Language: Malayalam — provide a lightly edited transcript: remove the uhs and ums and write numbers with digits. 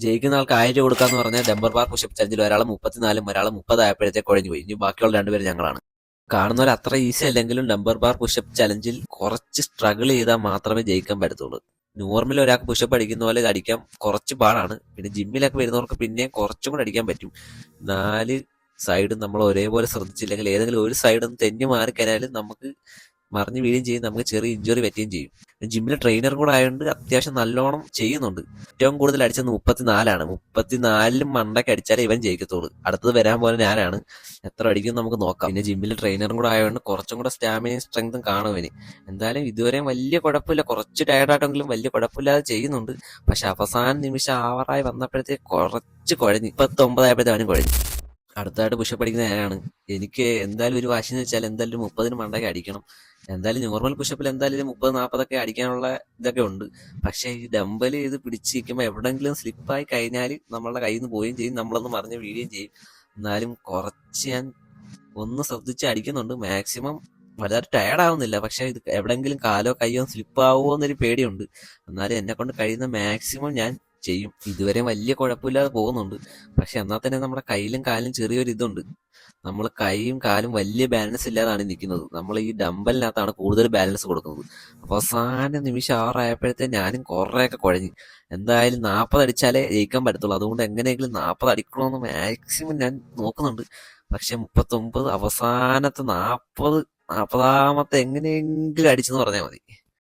ജയിക്കുന്ന ആൾക്ക് 1000 രൂപ കൊടുക്കാന്ന് പറഞ്ഞാൽ ഡംബർ ബാർ പുഷപ്പ് ചലഞ്ചിൽ ഒരാൾ 34 ഒരാൾ 30 ആയപ്പോഴത്തേക്ക് കുഴഞ്ഞു പോയി. ഇനി ബാക്കിയുള്ള രണ്ടുപേരും ഞങ്ങളാണ്. കാണുന്നവർ അത്ര ഈസി അല്ലെങ്കിലും ഡംബർ ബാർ പുഷപ്പ് ചലഞ്ചിൽ കുറച്ച് സ്ട്രഗിൾ ചെയ്താൽ മാത്രമേ ജയിക്കാൻ പറ്റത്തുള്ളൂ. നോർമലി ഒരാൾക്ക് പുഷപ്പ് അടിക്കുന്ന പോലെ ഇത് അടിക്കാൻ കുറച്ച് പാടാണ്. പിന്നെ ജിമ്മിലൊക്കെ വരുന്നവർക്ക് പിന്നെയും കുറച്ചും കൂടെ അടിക്കാൻ പറ്റും. 4 സൈഡും നമ്മൾ ഒരേപോലെ ശ്രദ്ധിച്ചില്ലെങ്കിൽ ഏതെങ്കിലും ഒരു സൈഡ് തെന്നി മാറി കഴിഞ്ഞാലും നമുക്ക് മറിഞ്ഞു വീഴുകയും ചെയ്യും, നമുക്ക് ചെറിയ ഇഞ്ചുറി പറ്റുകയും ചെയ്യും. ജിമ്മിലെ ട്രെയിനർ കൂടെ ആയതുകൊണ്ട് അത്യാവശ്യം നല്ലോണം ചെയ്യുന്നുണ്ട്. ഏറ്റവും കൂടുതൽ അടിച്ചത് 34 34ലും മണ്ടയ്ക്ക് അടിച്ചാലേ ഇവൻ ജയിക്കത്തുള്ളൂ. അടുത്തത് വരാൻ പോലെ ഞാനാണ്. എത്ര അടിക്കും നമുക്ക് നോക്കാം. പിന്നെ ജിമ്മിലെ ട്രെയിനറും കൂടെ ആയതുകൊണ്ട് കുറച്ചും കൂടെ സ്റ്റാമിനയും സ്ട്രെങ്തും കാണും ഇവന്. എന്തായാലും ഇതുവരെയും വലിയ കുഴപ്പമില്ല, കുറച്ച് ടയർഡായിട്ടെങ്കിലും വലിയ കുഴപ്പമില്ലാതെ ചെയ്യുന്നുണ്ട്. പക്ഷെ അവസാന നിമിഷം ആവറായി വന്നപ്പോഴത്തേക്ക് കുറച്ച് കുഴഞ്ഞു. 29 ആയപ്പോഴത്തെ അവനും കുഴഞ്ഞു. അടുത്തായിട്ട് പുഷപ്പ് അടിക്കുന്ന ഞാനാണ്. എനിക്ക് എന്തായാലും ഒരു വാശി എന്ന് വെച്ചാൽ എന്തായാലും 30 മണ്ടയ്ക്ക് അടിക്കണം. എന്തായാലും നോർമൽ പുഷപ്പിൽ എന്തായാലും 30-40 അടിക്കാനുള്ള ഇതൊക്കെ ഉണ്ട്. പക്ഷെ ഈ ഡമ്പൽ ഇത് പിടിച്ചിരിക്കുമ്പോൾ എവിടെങ്കിലും സ്ലിപ്പായി കഴിഞ്ഞാൽ നമ്മളുടെ കയ്യിൽ നിന്ന് പോവുകയും ചെയ്യും, നമ്മളൊന്ന് മറിഞ്ഞ് വീഴുകയും ചെയ്യും. എന്നാലും കുറച്ച് ഞാൻ ഒന്ന് ശ്രദ്ധിച്ച് അടിക്കുന്നുണ്ട്. മാക്സിമം വലുതായിട്ട് ടയർഡ് ആവുന്നില്ല. പക്ഷെ ഇത് എവിടെങ്കിലും കാലോ കയ്യോ സ്ലിപ്പാവുമോ എന്നൊരു പേടിയുണ്ട്. എന്നാലും എന്നെ കൊണ്ട് കഴിയുന്ന മാക്സിമം ഞാൻ ചെയ്യും. ഇതുവരെ വലിയ കുഴപ്പമില്ലാതെ പോകുന്നുണ്ട്. പക്ഷെ എന്നാൽ തന്നെ നമ്മുടെ കയ്യിലും കാലിലും ചെറിയൊരു ഇതുണ്ട്. നമ്മൾ കൈയും കാലും വലിയ ബാലൻസ് ഇല്ലാതാണ് നിൽക്കുന്നത്. നമ്മൾ ഈ ഡമ്പലിനകത്താണ് കൂടുതൽ ബാലൻസ് കൊടുക്കുന്നത്. അവസാന നിമിഷം 6 ആയപ്പോഴത്തെ ഞാനും കുറേയൊക്കെ കുഴഞ്ഞു. എന്തായാലും 40 അടിച്ചാലേ ജയിക്കാൻ പറ്റത്തുള്ളൂ. അതുകൊണ്ട് എങ്ങനെയെങ്കിലും 40 അടിക്കണമെന്ന് മാക്സിമം ഞാൻ നോക്കുന്നുണ്ട്. പക്ഷെ 39 അവസാനത്തെ 40 40ാമത്തെ എങ്ങനെയെങ്കിലും അടിച്ചെന്ന് പറഞ്ഞാൽ മതി.